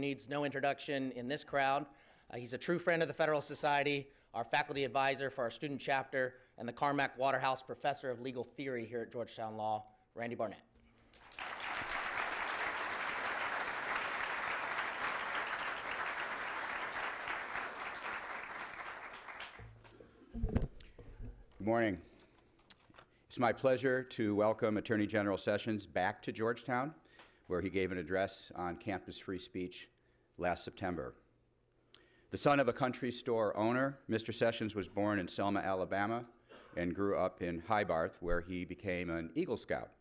needs no introduction in this crowd. He's a true friend of the Federalist Society, our faculty advisor for our student chapter, and the Carmack Waterhouse Professor of Legal Theory here at Georgetown Law, Randy Barnett. Good morning. It's my pleasure to welcome Attorney General Sessions back to Georgetown, where he gave an address on campus free speech last September. The son of a country store owner, Mr. Sessions was born in Selma, Alabama, and grew up in Hybarth, where he became an Eagle Scout.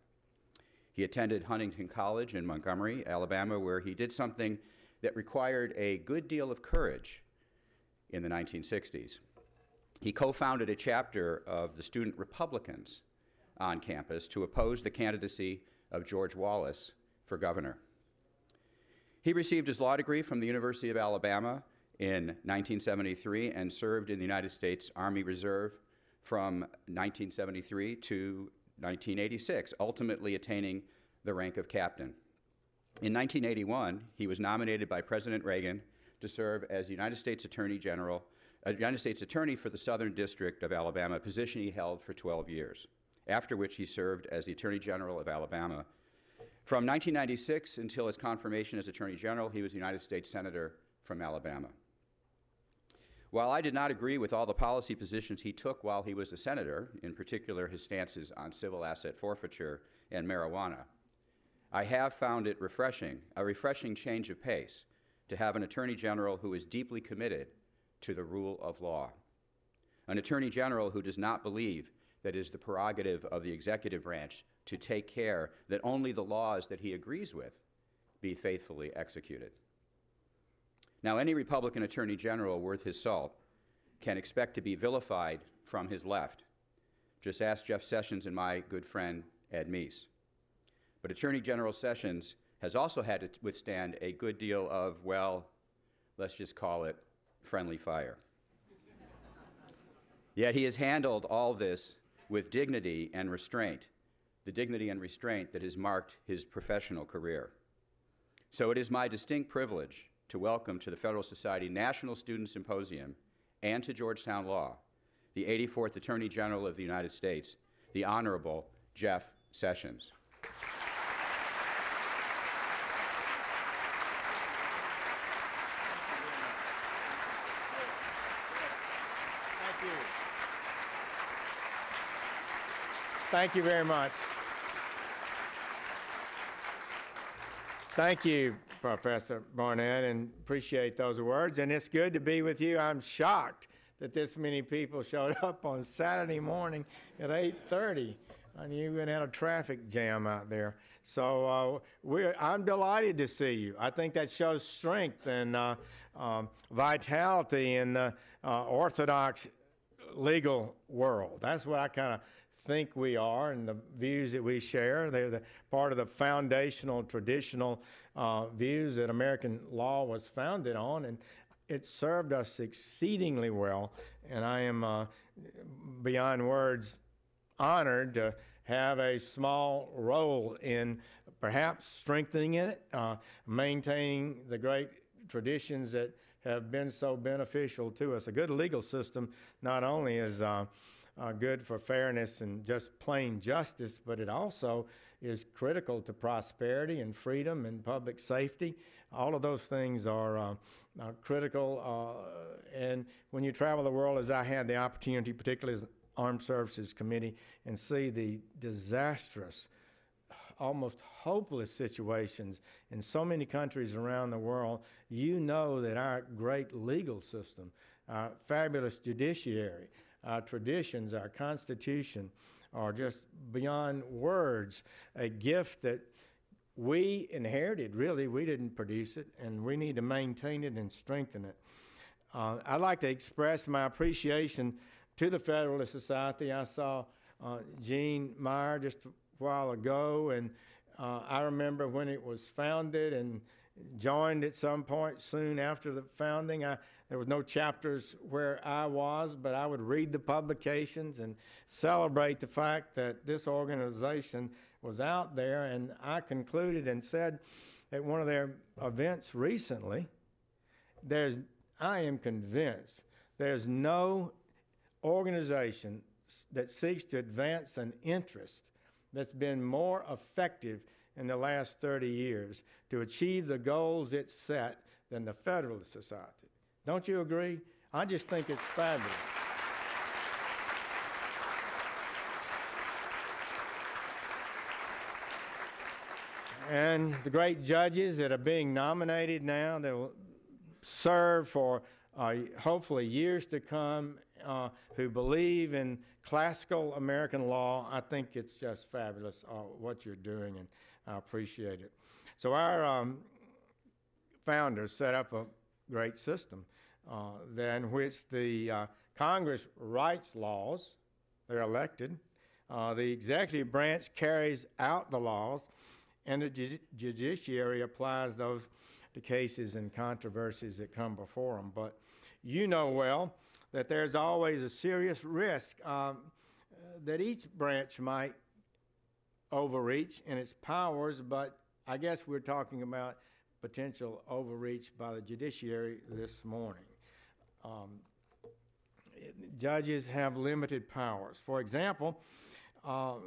He attended Huntington College in Montgomery, Alabama, where he did something that required a good deal of courage in the 1960s. He co-founded a chapter of the Student Republicans on campus to oppose the candidacy of George Wallace for governor. He received his law degree from the University of Alabama in 1973 and served in the United States Army Reserve from 1973 to 1986, ultimately attaining the rank of captain. In 1981, he was nominated by President Reagan to serve as United States Attorney for the Southern District of Alabama, a position he held for 12 years, after which he served as the Attorney General of Alabama. From 1996 until his confirmation as Attorney General, he was a United States Senator from Alabama. While I did not agree with all the policy positions he took while he was a senator, in particular his stances on civil asset forfeiture and marijuana, I have found it a refreshing change of pace to have an Attorney General who is deeply committed to the rule of law. An Attorney General who does not believe that it is the prerogative of the executive branch to take care that only the laws that he agrees with be faithfully executed. Now, any Republican Attorney General worth his salt can expect to be vilified from his left. Just ask Jeff Sessions and my good friend Ed Meese. But Attorney General Sessions has also had to withstand a good deal of, well, let's just call it friendly fire. Yet he has handled all this with dignity and restraint, the dignity and restraint that has marked his professional career. So it is my distinct privilege to welcome to the Federalist Society National Student Symposium and to Georgetown Law the 84th Attorney General of the United States, the Honorable Jeff Sessions. Thank you very much. Thank you, Professor Barnett, and appreciate those words. And it's good to be with you. I'm shocked that this many people showed up on Saturday morning at 8:30. And you even had a traffic jam out there. So I'm delighted to see you. I think that shows strength and vitality in the orthodox legal world. That's what I kind of think we are, and the views that we share. They're the part of the foundational, traditional views that American law was founded on, and it served us exceedingly well. And I am beyond words honored to have a small role in perhaps strengthening it, maintaining the great traditions that have been so beneficial to us. A good legal system not only is good for fairness and just plain justice, but it also is critical to prosperity and freedom and public safety. All of those things are critical. And when you travel the world, as I had the opportunity, particularly as Armed Services Committee, and see the disastrous, almost hopeless situations in so many countries around the world, you know that our great legal system, our fabulous judiciary, our traditions, our Constitution are just beyond words, a gift that we inherited, really. We didn't produce it, and we need to maintain it and strengthen it. I'd like to express my appreciation to the Federalist Society. I saw Gene Meyer just a while ago, and I remember when it was founded and joined at some point soon after the founding. There was no chapters where I was, but I would read the publications and celebrate the fact that this organization was out there. And I concluded and said, at one of their events recently, I am convinced there's no organization that seeks to advance an interest that's been more effective in the last 30 years to achieve the goals it set than the Federalist Society. Don't you agree? I just think it's fabulous. And the great judges that are being nominated now, that will serve for hopefully years to come, who believe in classical American law, I think it's just fabulous what you're doing, and I appreciate it. So our founders set up a great system in which the Congress writes laws, they're elected, the executive branch carries out the laws, and the judiciary applies those to cases and controversies that come before them. But you know well that there's always a serious risk that each branch might overreach in its powers, but I guess we're talking about potential overreach by the judiciary this morning. Judges have limited powers. For example,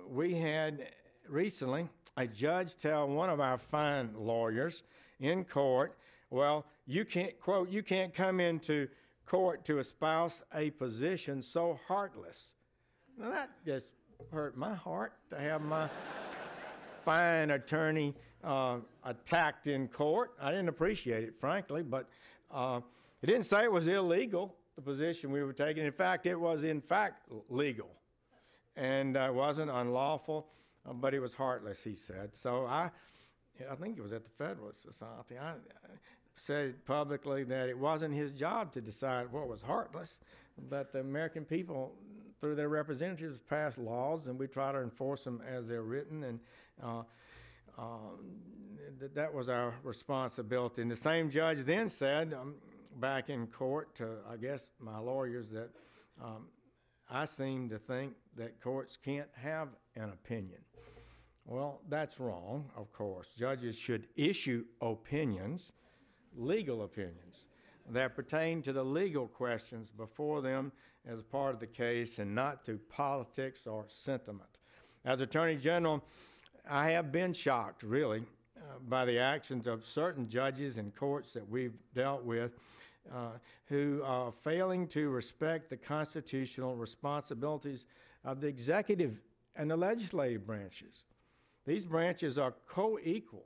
we had recently a judge tell one of our fine lawyers in court, well, you can't, quote, you can't come into court to espouse a position so heartless. Now that just hurt my heart to have my fine attorney attacked in court. I didn't appreciate it, frankly, but it didn't say it was illegal, the position we were taking. In fact, it was in fact legal, and it wasn't unlawful, but it was heartless, he said. So I think it was at the Federalist Society. I said publicly that it wasn't his job to decide what was heartless, but the American people, through their representatives, passed laws, and we try to enforce them as they're written, and that was our responsibility. And the same judge then said, back in court to, I guess, my lawyers, that I seem to think that courts can't have an opinion. Well, that's wrong, of course. Judges should issue opinions, legal opinions, that pertain to the legal questions before them as part of the case, and not to politics or sentiment. As Attorney General, I have been shocked, really, by the actions of certain judges in courts that we've dealt with who are failing to respect the constitutional responsibilities of the executive and the legislative branches. These branches are co-equal.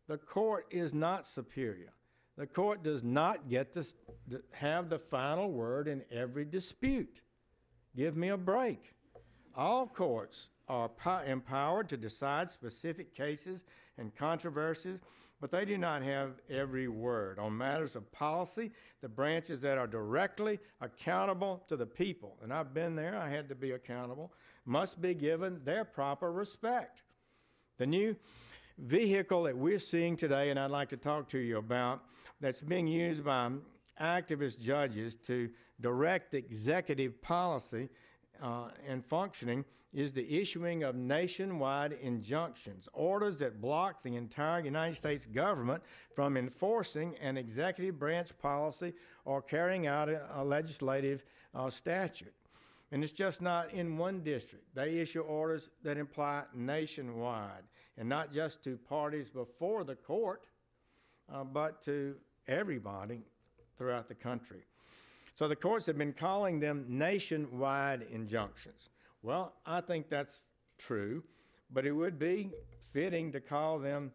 The court is not superior. The court does not get to have the final word in every dispute. Give me a break. All courts are empowered to decide specific cases and controversies, but they do not have every word. On matters of policy, the branches that are directly accountable to the people, and I've been there, I had to be accountable, must be given their proper respect. The new vehicle that we're seeing today, and I'd like to talk to you about, that's being used by activist judges to direct executive policy and functioning, is the issuing of nationwide injunctions, orders that block the entire United States government from enforcing an executive branch policy or carrying out a legislative statute. And it's just not in one district. They issue orders that apply nationwide, and not just to parties before the court, but to everybody throughout the country. So the courts have been calling them nationwide injunctions. Well, I think that's true, but it would be fitting to call them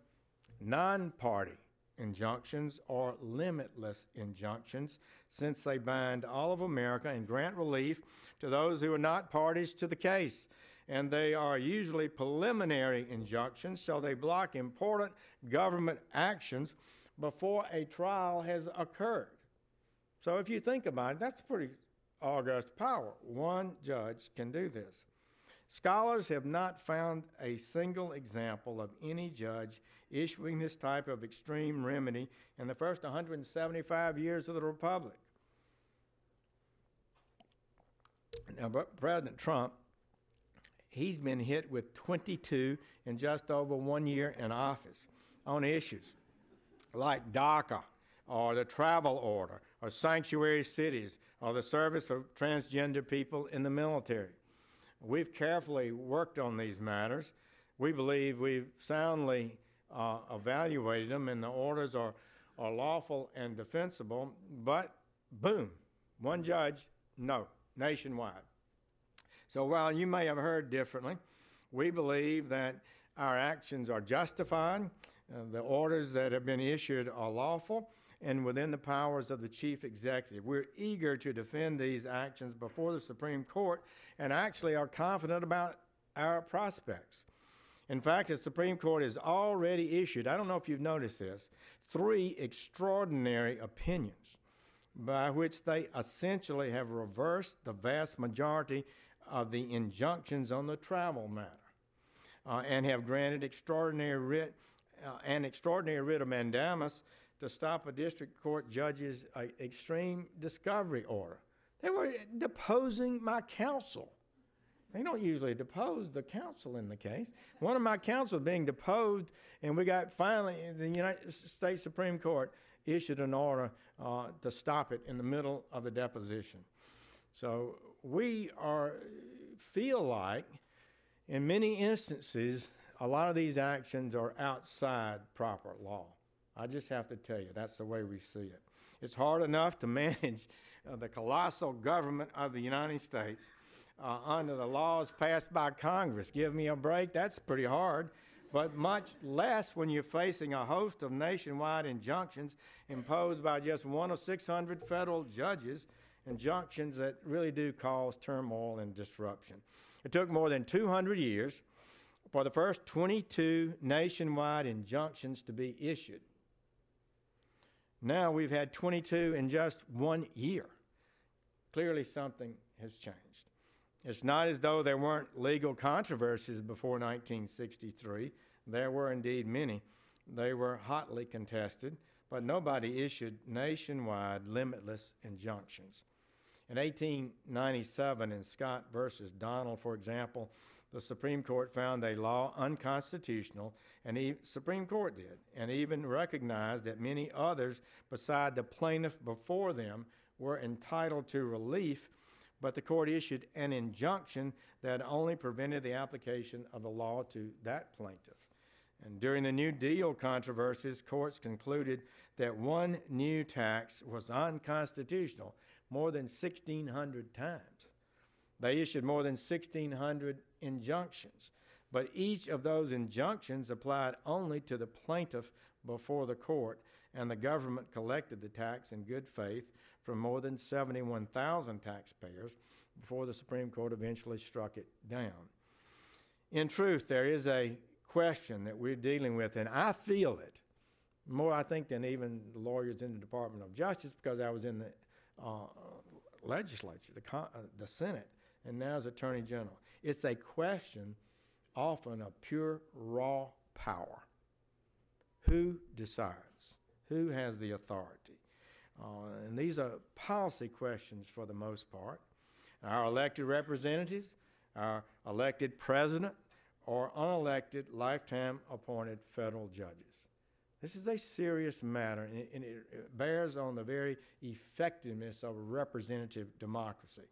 non-party injunctions or limitless injunctions, since they bind all of America and grant relief to those who are not parties to the case. And they are usually preliminary injunctions, so they block important government actions before a trial has occurred. So if you think about it, that's a pretty august power. One judge can do this. Scholars have not found a single example of any judge issuing this type of extreme remedy in the first 175 years of the Republic. Now, President Trump, he's been hit with 22 in just over 1 year in office on issues like DACA, or the travel order, or sanctuary cities, or the service of transgender people in the military. We've carefully worked on these matters. We believe we've soundly evaluated them, and the orders are lawful and defensible, but boom, one judge, no, nationwide. So while you may have heard differently, we believe that our actions are justified, the orders that have been issued are lawful, and within the powers of the chief executive. We're eager to defend these actions before the Supreme Court and actually are confident about our prospects. In fact, the Supreme Court has already issued, I don't know if you've noticed this, 3 extraordinary opinions by which they essentially have reversed the vast majority of the injunctions on the travel matter and have granted extraordinary writ of mandamus to stop a district court judge's extreme discovery order. They were deposing my counsel. They don't usually depose the counsel in the case. One of my counsel being deposed, and we got finally, the United States Supreme Court issued an order to stop it in the middle of the deposition. So we feel like, in many instances, a lot of these actions are outside proper law. I just have to tell you, that's the way we see it. It's hard enough to manage the colossal government of the United States under the laws passed by Congress. Give me a break, that's pretty hard, but much less when you're facing a host of nationwide injunctions imposed by just one of 600 federal judges, injunctions that really do cause turmoil and disruption. It took more than 200 years for the first 22 nationwide injunctions to be issued. Now we've had 22 in just 1 year. Clearly something has changed. It's not as though there weren't legal controversies before 1963. There were indeed many. They were hotly contested, but nobody issued nationwide limitless injunctions. In 1897 in Scott versus Donald, for example, the Supreme Court found a law unconstitutional, and the Supreme Court did, and even recognized that many others beside the plaintiff before them were entitled to relief, but the court issued an injunction that only prevented the application of the law to that plaintiff. And during the New Deal controversies, courts concluded that one new tax was unconstitutional more than 1,600 times. They issued more than 1,600 injunctions, but each of those injunctions applied only to the plaintiff before the court, and the government collected the tax in good faith from more than 71,000 taxpayers before the Supreme Court eventually struck it down. In truth, there is a question that we're dealing with, and I feel it more, I think, than even the lawyers in the Department of Justice, because I was in the legislature, the Senate, and now as Attorney General. It's a question often of pure raw power. Who decides? Who has the authority? And these are policy questions for the most part. Our elected representatives, our elected president, or unelected lifetime appointed federal judges. This is a serious matter, and it bears on the very effectiveness of representative democracy.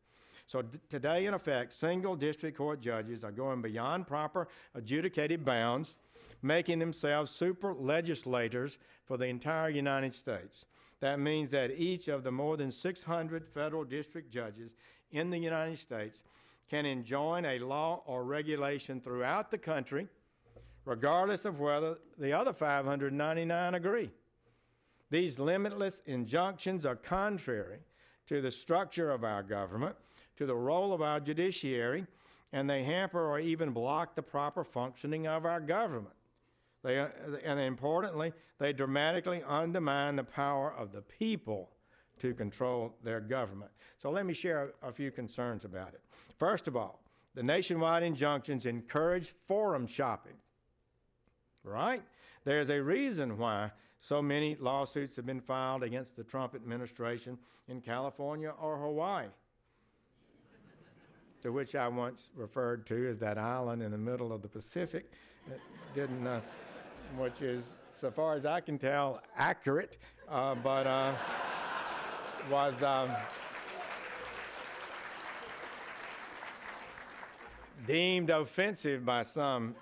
So today, in effect, single district court judges are going beyond proper adjudicated bounds, making themselves super legislators for the entire United States. That means that each of the more than 600 federal district judges in the United States can enjoin a law or regulation throughout the country, regardless of whether the other 599 agree. These limitless injunctions are contrary to the structure of our government, to the role of our judiciary, and they hamper or even block the proper functioning of our government. And importantly, they dramatically undermine the power of the people to control their government. So let me share a few concerns about it. First of all, the nationwide injunctions encourage forum shopping, right? There's a reason why so many lawsuits have been filed against the Trump administration in California or Hawaii, to which I once referred to as that island in the middle of the Pacific that didn't, which is so far as I can tell, accurate, but was deemed offensive by some.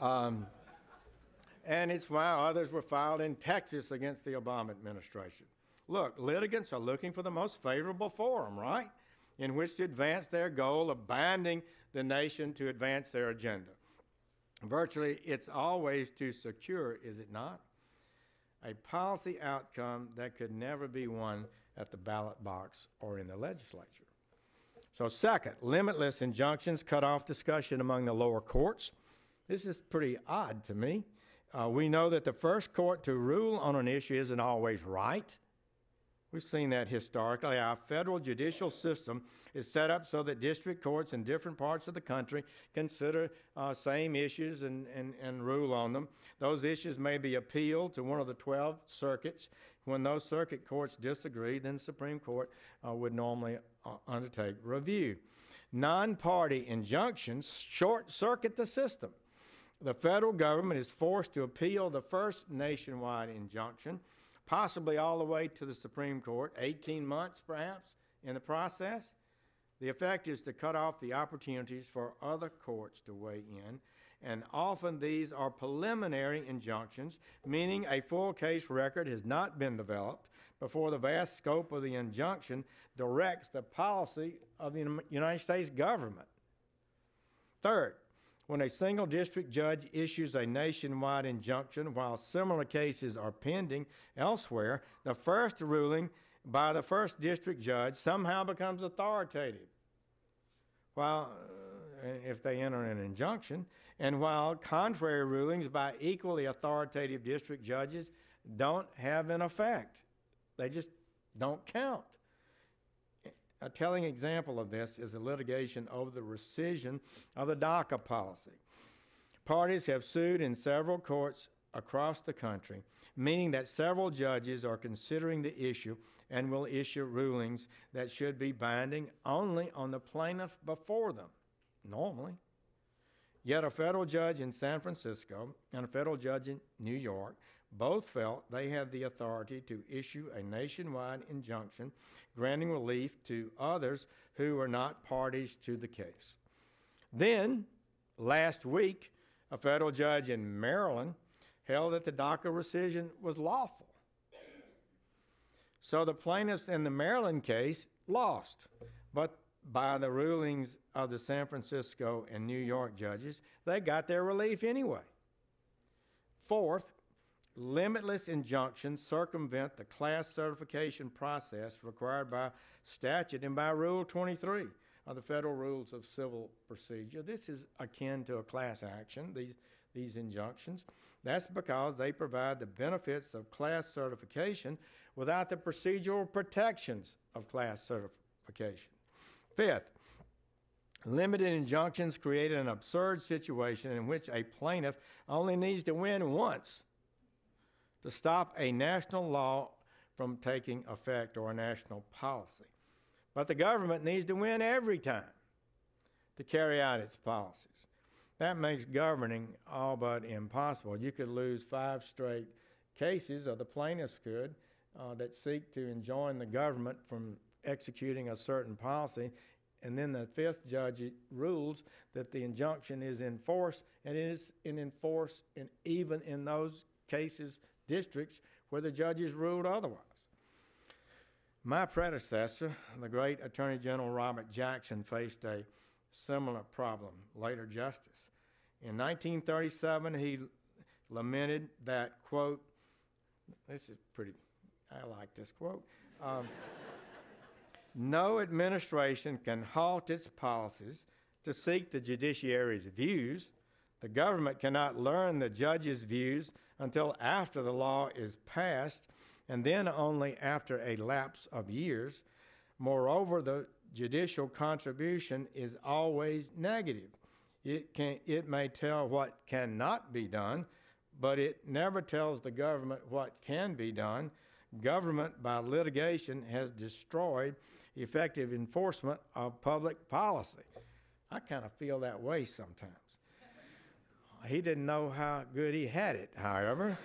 And it's why others were filed in Texas against the Obama administration. Look, litigants are looking for the most favorable forum, right, in which to advance their goal of binding the nation to advance their agenda. Virtually, it's always to secure, is it not, a policy outcome that could never be won at the ballot box or in the legislature. So second, limitless injunctions cut off discussion among the lower courts. This is pretty odd to me. We know that the first court to rule on an issue isn't always right. We've seen that historically. Our federal judicial system is set up so that district courts in different parts of the country consider same issues and rule on them. Those issues may be appealed to one of the 12 circuits. When those circuit courts disagree, then the Supreme Court would normally undertake review. Non-party injunctions short-circuit the system. The federal government is forced to appeal the first nationwide injunction, possibly all the way to the Supreme Court, 18 months perhaps in the process. The effect is to cut off the opportunities for other courts to weigh in, and often these are preliminary injunctions, meaning a full case record has not been developed before the vast scope of the injunction directs the policy of the United States government. Third, when a single district judge issues a nationwide injunction while similar cases are pending elsewhere, the first ruling by the first district judge somehow becomes authoritative. While, if they enter an injunction, and while contrary rulings by equally authoritative district judges don't have an effect. They just don't count. A telling example of this is the litigation over the rescission of the DACA policy. Parties have sued in several courts across the country, meaning that several judges are considering the issue and will issue rulings that should be binding only on the plaintiff before them, normally. Yet a federal judge in San Francisco and a federal judge in New York both felt they had the authority to issue a nationwide injunction granting relief to others who were not parties to the case. Then, last week, a federal judge in Maryland held that the DACA rescission was lawful. So the plaintiffs in the Maryland case lost, but by the rulings of the San Francisco and New York judges, they got their relief anyway. Fourth, limitless injunctions circumvent the class certification process required by statute and by Rule 23 of the Federal Rules of Civil Procedure. This is akin to a class action, these injunctions. That's because they provide the benefits of class certification without the procedural protections of class certification. Fifth, limited injunctions create an absurd situation in which a plaintiff only needs to win once to stop a national law from taking effect or a national policy. But the government needs to win every time to carry out its policies. That makes governing all but impossible. You could lose 5 straight cases, or the plaintiffs could, that seek to enjoin the government from executing a certain policy, and then the 5th judge rules that the injunction is in force, and it is in force even in those cases, districts, where the judges ruled otherwise. My predecessor, the great Attorney General Robert Jackson, faced a similar problem, later justice. In 1937, he lamented that, quote, this is pretty, I like this quote, no administration can halt its policies to seek the judiciary's views. The government cannot learn the judge's views until after the law is passed, and then only after a lapse of years. Moreover, the judicial contribution is always negative. It may tell what cannot be done, but it never tells the government what can be done. Government by litigation has destroyed effective enforcement of public policy. I kind of feel that way sometimes. He didn't know how good he had it, however.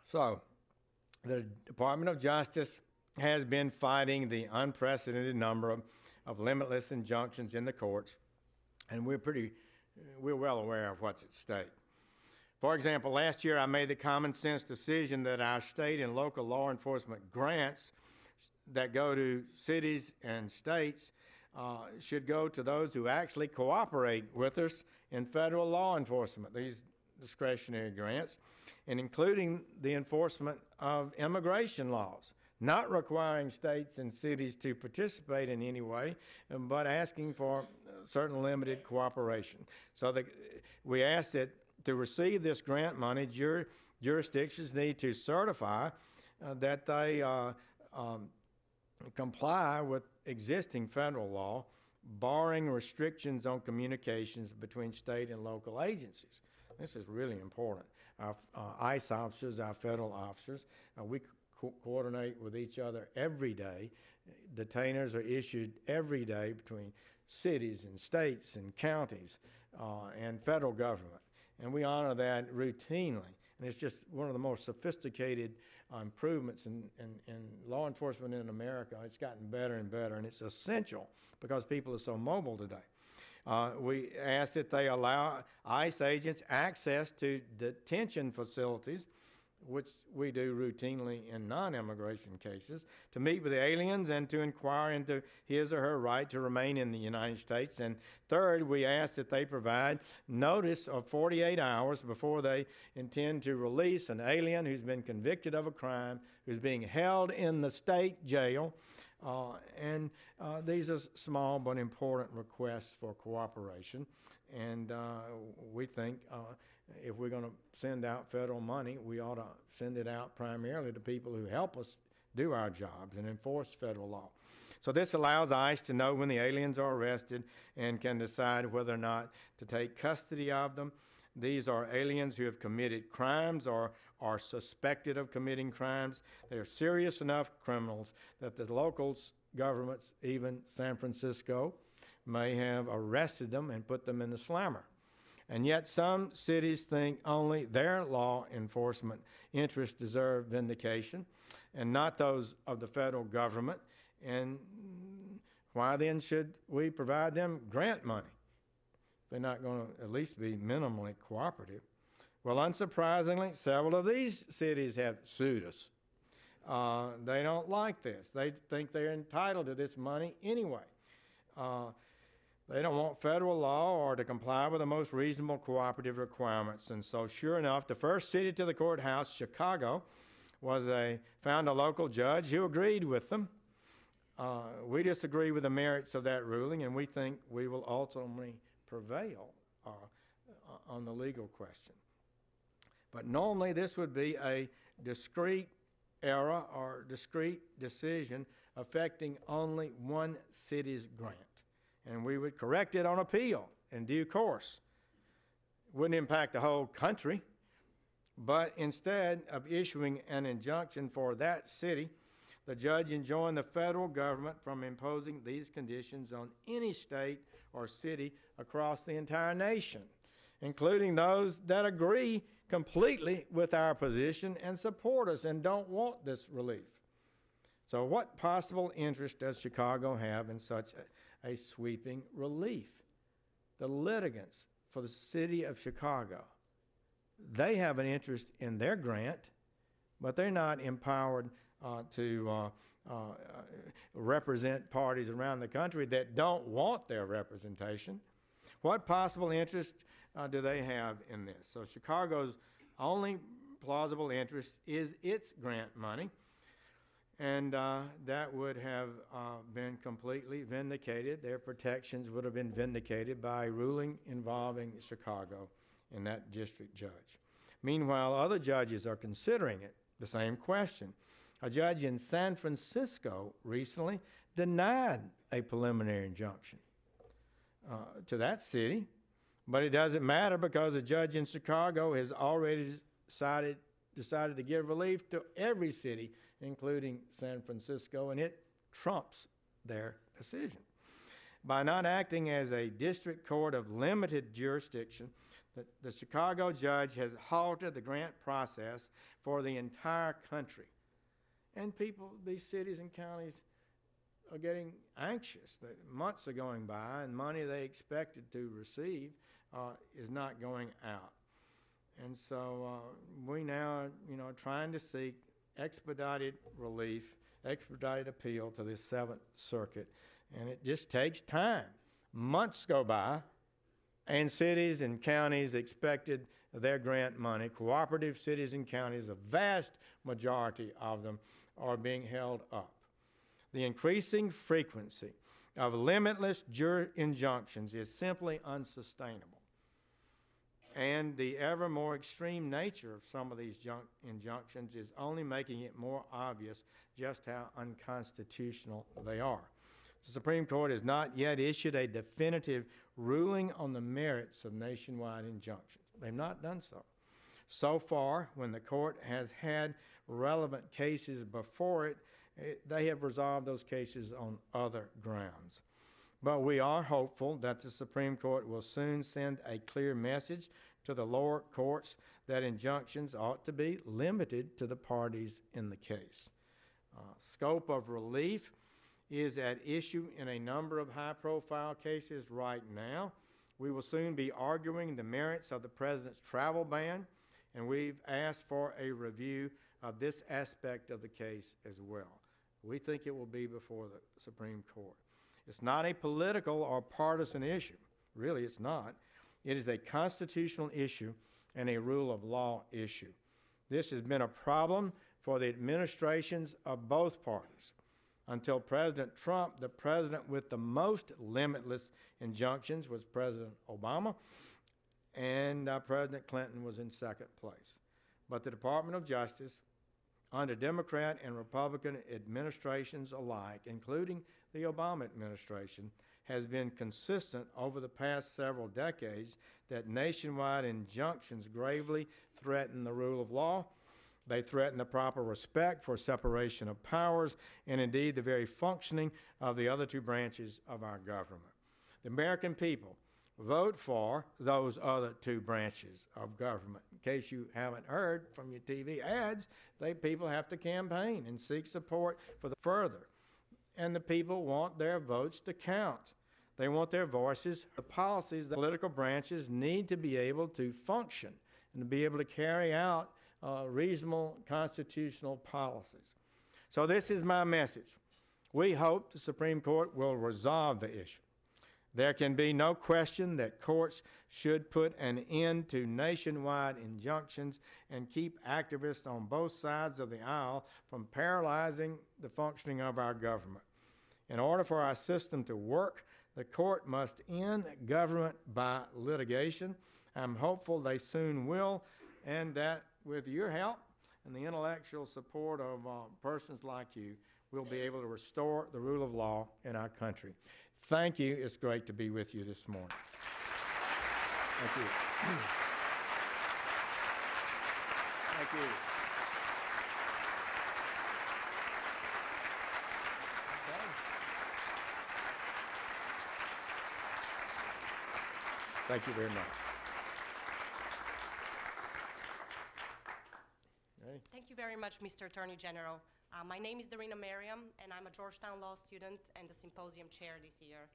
So, the Department of Justice has been fighting the unprecedented number of limitless injunctions in the courts, and we're well aware of what's at stake. For example, last year I made the common sense decision that our state and local law enforcement grants that go to cities and states should go to those who actually cooperate with us in federal law enforcement, these discretionary grants, and including the enforcement of immigration laws, not requiring states and cities to participate in any way, but asking for certain limited cooperation. So we ask that to receive this grant money, jurisdictions need to certify that they comply with existing federal law, barring restrictions on communications between state and local agencies. This is really important. Our ICE officers, our federal officers, we coordinate with each other every day. Detainers are issued every day between cities and states and counties and federal government. And we honor that routinely. And it's just one of the most sophisticated improvements in law enforcement in America. It's gotten better and better, and it's essential because people are so mobile today. We ask that they allow ICE agents access to detention facilities, which we do routinely in non-immigration cases, to meet with the aliens and to inquire into his or her right to remain in the United States. And third, we ask that they provide notice of 48 hours before they intend to release an alien who's been convicted of a crime, who's being held in the state jail. These are small but important requests for cooperation. And we think if we're going to send out federal money, we ought to send it out primarily to people who help us do our jobs and enforce federal law. So this allows ICE to know when the aliens are arrested and can decide whether or not to take custody of them. These are aliens who have committed crimes or are suspected of committing crimes. They are serious enough criminals that the local governments, even San Francisco, may have arrested them and put them in the slammer. And yet some cities think only their law enforcement interests deserve vindication and not those of the federal government. And why then should we provide them grant money? They're not going to at least be minimally cooperative. Well, unsurprisingly, several of these cities have sued us. They don't like this. They think they're entitled to this money anyway. They don't want federal law or to comply with the most reasonable cooperative requirements. And so sure enough, the first city to the courthouse, Chicago, found a local judge who agreed with them. We disagree with the merits of that ruling, and we think we will ultimately prevail on the legal question. But normally this would be a discrete error or discrete decision affecting only one city's grant. And we would correct it on appeal in due course. Wouldn't impact the whole country, but instead of issuing an injunction for that city, the judge enjoined the federal government from imposing these conditions on any state or city across the entire nation, including those that agree completely with our position and support us and don't want this relief. So what possible interest does Chicago have in such a sweeping relief? The litigants for the city of Chicago, they have an interest in their grant, but they're not empowered to represent parties around the country that don't want their representation. What possible interest do they have in this? So Chicago's only plausible interest is its grant money, and that would have been completely vindicated. Their protections would have been vindicated by a ruling involving Chicago and that district judge. Meanwhile, other judges are considering it, the same question. A judge in San Francisco recently denied a preliminary injunction to that city, but it doesn't matter because a judge in Chicago has already decided to give relief to every city, including San Francisco, and it trumps their decision. By not acting as a district court of limited jurisdiction, the Chicago judge has halted the grant process for the entire country. And people, these cities and counties, are getting anxious that months are going by and money they expected to receive is not going out. And so we now, are trying to seek expedited relief, expedited appeal to the Seventh Circuit. And it just takes time. Months go by, and cities and counties expected their grant money. Cooperative cities and counties, the vast majority of them, are being held up. The increasing frequency of limitless injunctions is simply unsustainable. And the ever more extreme nature of some of these injunctions is only making it more obvious just how unconstitutional they are. The Supreme Court has not yet issued a definitive ruling on the merits of nationwide injunctions. They've not done so. So far, when the court has had relevant cases before it, they have resolved those cases on other grounds. But we are hopeful that the Supreme Court will soon send a clear message to the lower courts that injunctions ought to be limited to the parties in the case. Scope of relief is at issue in a number of high-profile cases right now. We will soon be arguing the merits of the president's travel ban, and we've asked for a review of this aspect of the case as well. We think it will be before the Supreme Court. It's not a political or partisan issue. Really, it's not. It is a constitutional issue and a rule of law issue. This has been a problem for the administrations of both parties. Until President Trump, the president with the most limitless injunctions was President Obama, and President Clinton was in second place. But the Department of Justice, under Democrat and Republican administrations alike, including the Obama administration, has been consistent over the past several decades that nationwide injunctions gravely threaten the rule of law. They threaten the proper respect for separation of powers and indeed the very functioning of the other two branches of our government. The American people vote for those other two branches of government. In case you haven't heard from your TV ads, people have to campaign and seek support for the further. And the people want their votes to count. They want their voices. The policies, the political branches need to be able to function and to be able to carry out reasonable constitutional policies. So this is my message. We hope the Supreme Court will resolve the issue. There can be no question that courts should put an end to nationwide injunctions and keep activists on both sides of the aisle from paralyzing the functioning of our government. In order for our system to work, the court must end government by litigation. I'm hopeful they soon will, and that with your help and the intellectual support of persons like you, we'll be able to restore the rule of law in our country. Thank you. It's great to be with you this morning. Thank you. Thank you. Thank you very much. Thank you very much, Mr. Attorney General. My name is Darina Merriam, and I'm a Georgetown law student and the symposium chair this year.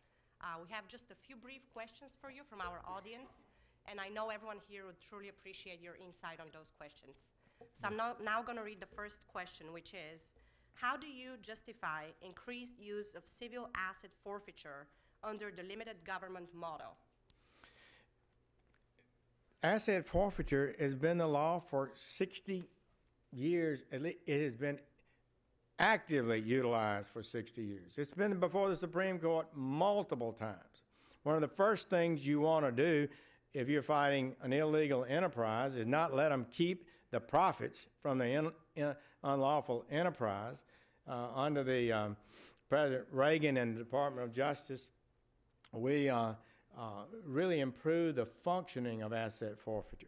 We have just a few brief questions for you from our audience, and I know everyone here would truly appreciate your insight on those questions. So I'm now going to read the first question, which is, how do you justify increased use of civil asset forfeiture under the limited government model? Asset forfeiture has been the law for 60 years. It has been actively utilized for 60 years. It's been before the Supreme Court multiple times. One of the first things you want to do if you're fighting an illegal enterprise is not let them keep the profits from the unlawful enterprise. Under the President Reagan and the Department of Justice, we really improved the functioning of asset forfeiture.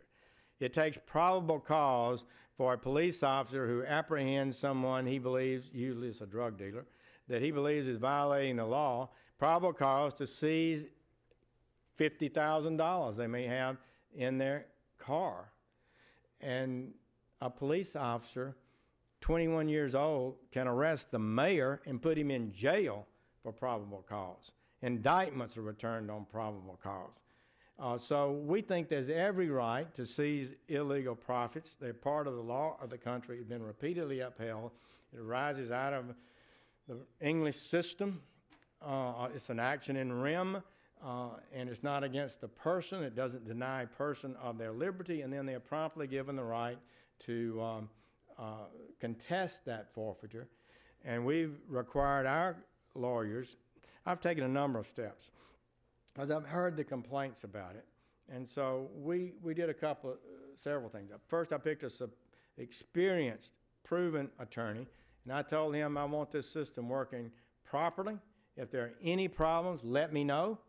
It takes probable cause for a police officer who apprehends someone he believes, usually it's a drug dealer, that he believes is violating the law, probable cause to seize $50,000 they may have in their car. And a police officer, 21 years old, can arrest the mayor and put him in jail for probable cause. Indictments are returned on probable cause. So we think there's every right to seize illegal profits. They're part of the law of the country. It's been repeatedly upheld. It arises out of the English system. It's an action in rem, and it's not against the person. It doesn't deny a person of their liberty, and then they're promptly given the right to contest that forfeiture. And we've required our lawyers. I've taken a number of steps because I've heard the complaints about it. And so we did several things. First, I picked an experienced, proven attorney, and I told him I want this system working properly. If there are any problems, let me know.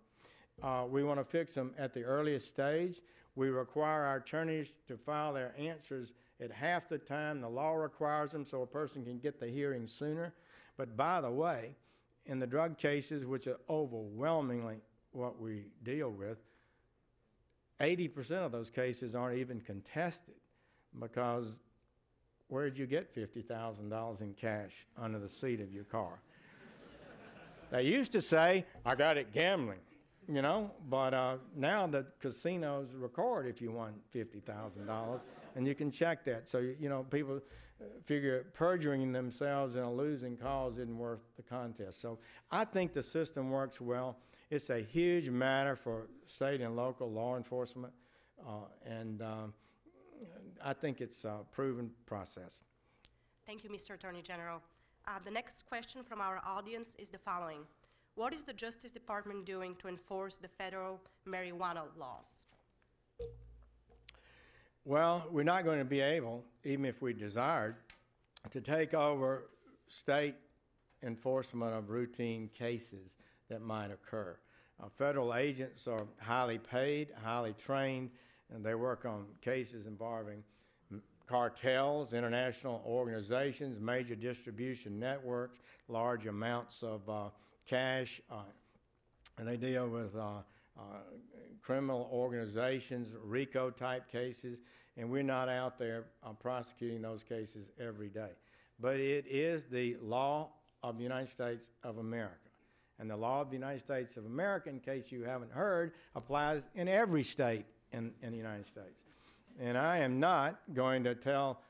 We want to fix them at the earliest stage. We require our attorneys to file their answers at half the time the law requires them, so a person can get the hearing sooner. But by the way, in the drug cases, which are overwhelmingly what we deal with, 80% of those cases aren't even contested, because where did you get $50,000 in cash under the seat of your car? They used to say, I got it gambling, you know, but now the casinos record if you won $50,000, and you can check that. So, you know, people figure perjuring themselves in a losing cause isn't worth the contest. So I think the system works well. It's a huge matter for state and local law enforcement, and I think it's a proven process. Thank you, Mr. Attorney General. The next question from our audience is the following. What is the Justice Department doing to enforce the federal marijuana laws? Well, we're not going to be able, even if we desired, to take over state enforcement of routine cases that might occur. Federal agents are highly paid, highly trained, and they work on cases involving cartels, international organizations, major distribution networks, large amounts of cash, and they deal with criminal organizations, RICO-type cases, and we're not out there prosecuting those cases every day. But it is the law of the United States of America. And the law of the United States of America, in case you haven't heard, applies in every state in the United States. And I am not going to tell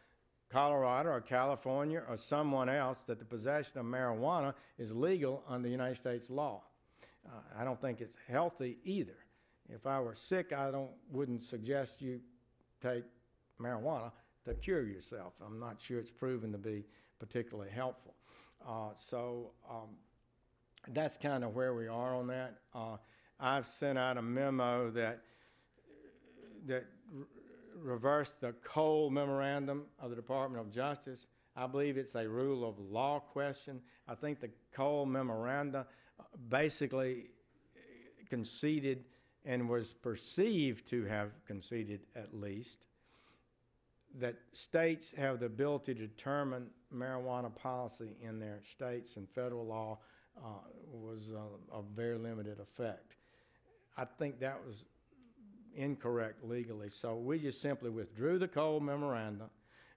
Colorado or California or someone else that the possession of marijuana is legal under the United States law. I don't think it's healthy either. If I were sick, wouldn't suggest you take marijuana to cure yourself. I'm not sure it's proven to be particularly helpful. That's kind of where we are on that. I've sent out a memo that reversed the Cole Memorandum of the Department of Justice. I believe it's a rule of law question. I think the Cole Memorandum basically conceded and was perceived to have conceded at least that states have the ability to determine marijuana policy in their states, and federal law was of very limited effect. I think that was incorrect legally, so we just simply withdrew the Cole Memorandum.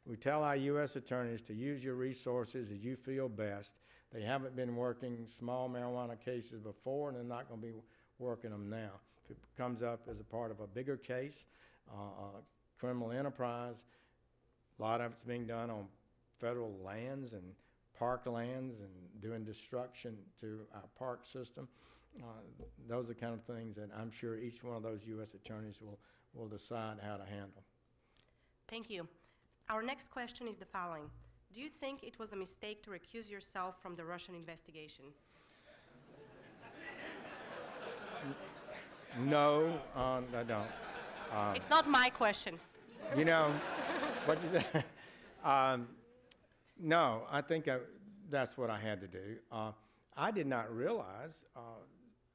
We tell our U.S. attorneys to use your resources as you feel best. They haven't been working small marijuana cases before, and they're not going to be working them now. If it comes up as a part of a bigger case, criminal enterprise, a lot of it's being done on federal lands and park lands and doing destruction to our park system. Those are the kind of things that I'm sure each one of those U.S. attorneys will decide how to handle. Thank you. Our next question is the following. Do you think it was a mistake to recuse yourself from the Russian investigation? No, I don't. It's not my question. You know, what you say? No, I think that's what I had to do. I did not realize,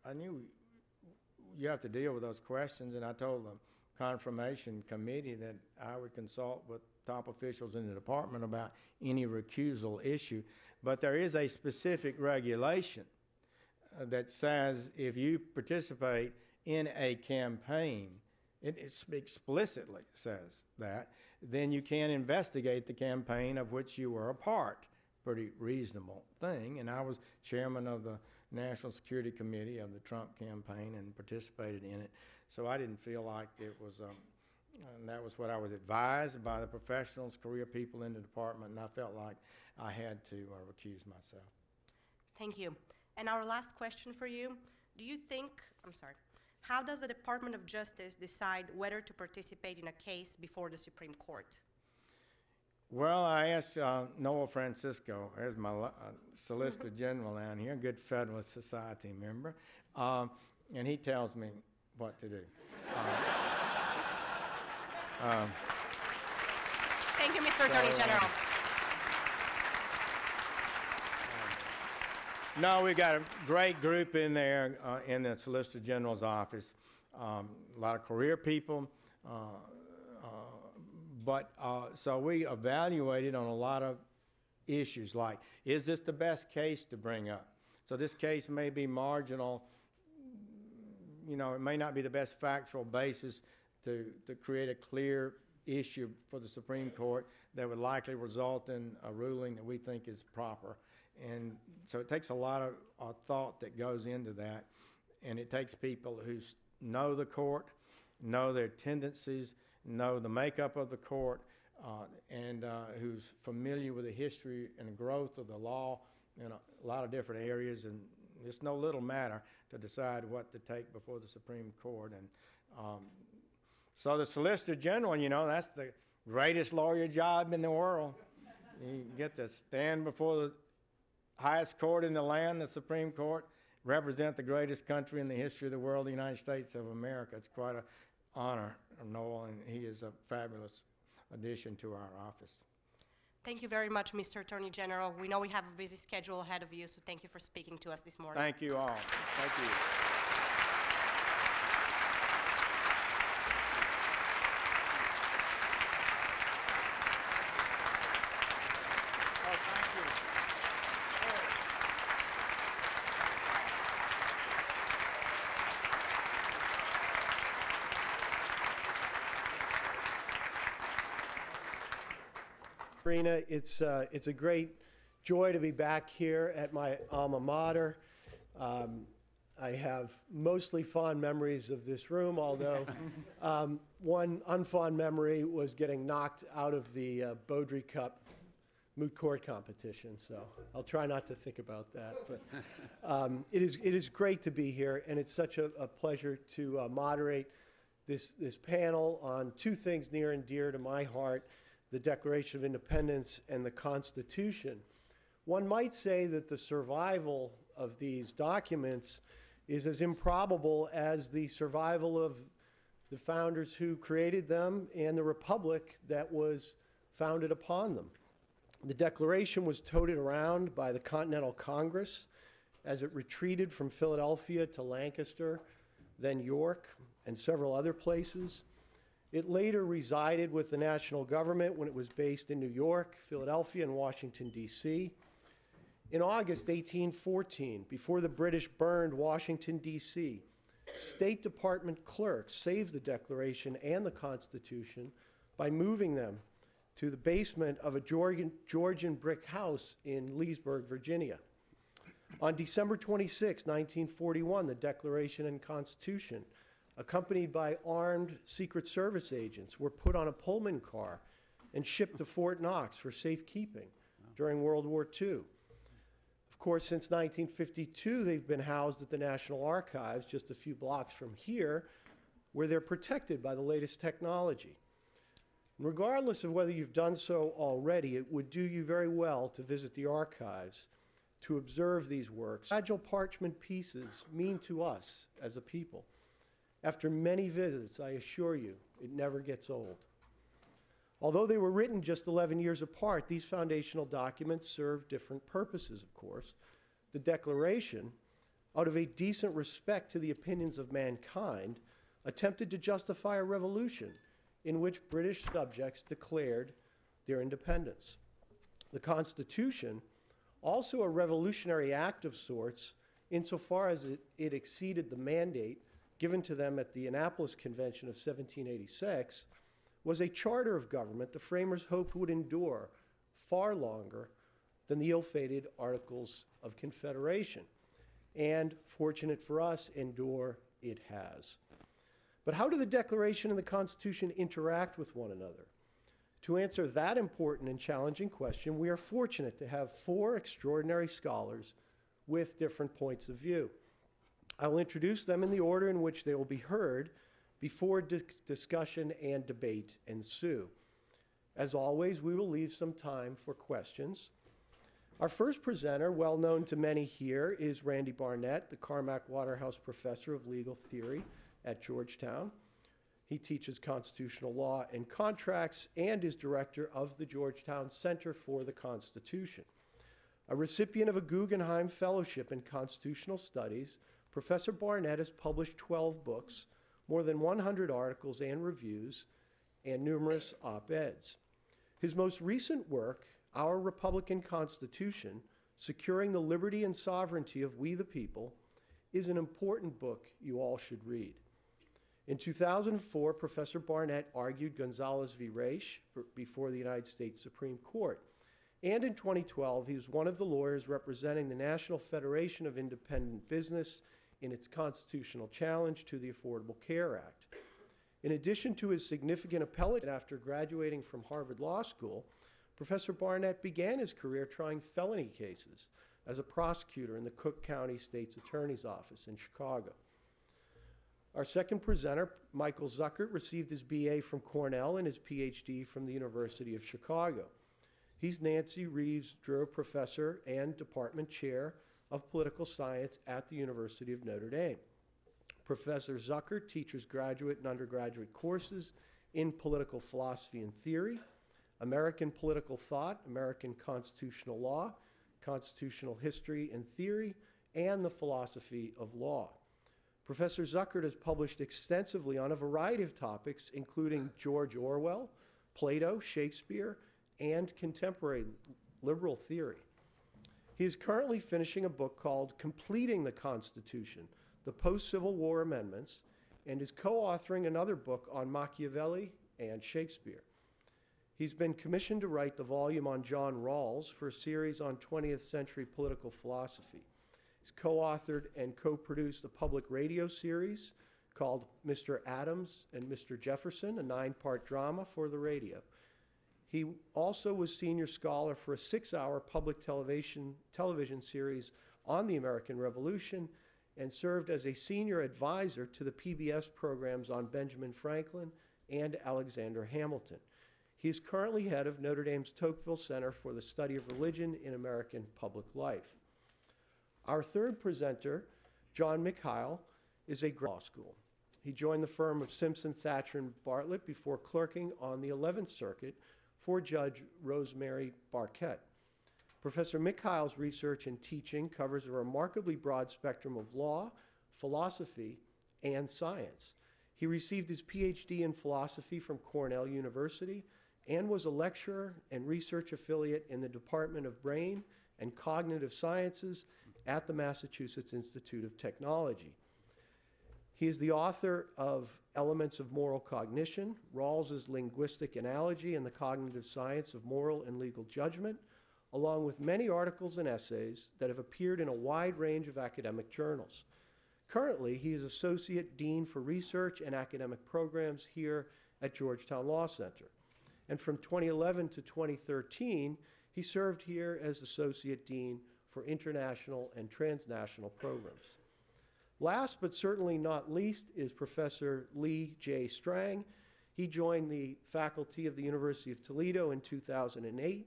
I knew you have to deal with those questions, and I told the confirmation committee that I would consult with top officials in the department about any recusal issue. But there is a specific regulation that says if you participate in a campaign, it explicitly says that, then you can investigate the campaign of which you were a part. Pretty reasonable thing. And I was chairman of the National Security Committee of the Trump campaign and participated in it. So I didn't feel like it was, and that was what I was advised by the professionals, career people in the department, and I felt like I had to recuse myself. Thank you. And our last question for you, how does the Department of Justice decide whether to participate in a case before the Supreme Court? Well, I asked Noah Francisco, there's my Solicitor General down here, a good Federalist Society member, and he tells me what to do. Thank you, Mr. Attorney General. No, we've got a great group in there in the Solicitor General's office, a lot of career people, so we evaluated on a lot of issues like, is this the best case to bring up? So this case may be marginal, you know, it may not be the best factual basis to create a clear issue for the Supreme Court that would likely result in a ruling that we think is proper. And so it takes a lot of thought that goes into that, and it takes people who know the court, know their tendencies, know the makeup of the court, and who's familiar with the history and the growth of the law in a lot of different areas. And it's no little matter to decide what to take before the Supreme Court. And so the Solicitor General, you know, that's the greatest lawyer job in the world. You get to stand before the highest court in the land, the Supreme Court, represent the greatest country in the history of the world, the United States of America. It's quite an honor, Noel, and he is a fabulous addition to our office. Thank you very much, Mr. Attorney General. We know we have a busy schedule ahead of you, so thank you for speaking to us this morning. Thank you all. Thank you. Rena, it's a great joy to be back here at my alma mater. I have mostly fond memories of this room, although one unfond memory was getting knocked out of the Beaudry Cup moot court competition, so I'll try not to think about that. But it is great to be here, and it's such a pleasure to moderate this panel on two things near and dear to my heart: the Declaration of Independence and the Constitution. One might say that the survival of these documents is as improbable as the survival of the founders who created them and the republic that was founded upon them. The Declaration was toted around by the Continental Congress as it retreated from Philadelphia to Lancaster, then York, and several other places. It later resided with the national government when it was based in New York, Philadelphia, and Washington, D.C. In August 1814, before the British burned Washington, D.C., State Department clerks saved the Declaration and the Constitution by moving them to the basement of a Georgian brick house in Leesburg, Virginia. On December 26, 1941, the Declaration and Constitution, accompanied by armed Secret Service agents, were put on a Pullman car and shipped to Fort Knox for safekeeping during World War II. Of course, since 1952, they've been housed at the National Archives just a few blocks from here, where they're protected by the latest technology. Regardless of whether you've done so already, it would do you very well to visit the archives to observe these works. Fragile parchment pieces mean to us as a people. After many visits, I assure you, it never gets old. Although they were written just 11 years apart, these foundational documents serve different purposes, of course. The Declaration, out of a decent respect to the opinions of mankind, attempted to justify a revolution in which British subjects declared their independence. The Constitution, also a revolutionary act of sorts, insofar as it exceeded the mandate given to them at the Annapolis Convention of 1786, was a charter of government the framers hoped would endure far longer than the ill-fated Articles of Confederation. And, fortunate for us, endure it has. But how do the Declaration and the Constitution interact with one another? To answer that important and challenging question, we are fortunate to have four extraordinary scholars with different points of view. I will introduce them in the order in which they will be heard before discussion and debate ensue. As always, we will leave some time for questions. Our first presenter, well known to many here, is Randy Barnett, the Carmack Waterhouse Professor of Legal Theory at Georgetown. He teaches constitutional law and contracts and is director of the Georgetown Center for the Constitution. A recipient of a Guggenheim Fellowship in Constitutional Studies, Professor Barnett has published 12 books, more than 100 articles and reviews, and numerous op-eds. His most recent work, Our Republican Constitution, Securing the Liberty and Sovereignty of We the People, is an important book you all should read. In 2004, Professor Barnett argued Gonzalez v. Raich before the United States Supreme Court. And in 2012, he was one of the lawyers representing the National Federation of Independent Business in its constitutional challenge to the Affordable Care Act. In addition to his significant appellate, after graduating from Harvard Law School, Professor Barnett began his career trying felony cases as a prosecutor in the Cook County State's Attorney's Office in Chicago. Our second presenter, Michael Zuckert, received his BA from Cornell and his PhD from the University of Chicago. He's Nancy Reeves Drew Professor and Department Chair of Political Science at the University of Notre Dame. Professor Zuckert teaches graduate and undergraduate courses in political philosophy and theory, American political thought, American constitutional law, constitutional history and theory, and the philosophy of law. Professor Zuckert has published extensively on a variety of topics, including George Orwell, Plato, Shakespeare, and contemporary liberal theory. He is currently finishing a book called Completing the Constitution, the Post-Civil War Amendments, and is co-authoring another book on Machiavelli and Shakespeare. He's been commissioned to write the volume on John Rawls for a series on 20th century political philosophy. He's co-authored and co-produced a public radio series called Mr. Adams and Mr. Jefferson, a 9-part drama for the radio. He also was senior scholar for a 6-hour public television series on the American Revolution and served as a senior advisor to the PBS programs on Benjamin Franklin and Alexander Hamilton. He is currently head of Notre Dame's Tocqueville Center for the Study of Religion in American Public Life. Our third presenter, John Mikhail, is a law school. He joined the firm of Simpson, Thatcher, and Bartlett before clerking on the 11th Circuit for Judge Rosemary Barquette. Professor Mikhail's research and teaching covers a remarkably broad spectrum of law, philosophy, and science. He received his PhD in philosophy from Cornell University and was a lecturer and research affiliate in the Department of Brain and Cognitive Sciences at the Massachusetts Institute of Technology. He is the author of Elements of Moral Cognition, Rawls's Linguistic Analogy and the Cognitive Science of Moral and Legal Judgment, along with many articles and essays that have appeared in a wide range of academic journals. Currently, he is Associate Dean for Research and Academic Programs here at Georgetown Law Center. And from 2011 to 2013, he served here as Associate Dean for International and Transnational Programs. Last but certainly not least is Professor Lee J. Strang. He joined the faculty of the University of Toledo in 2008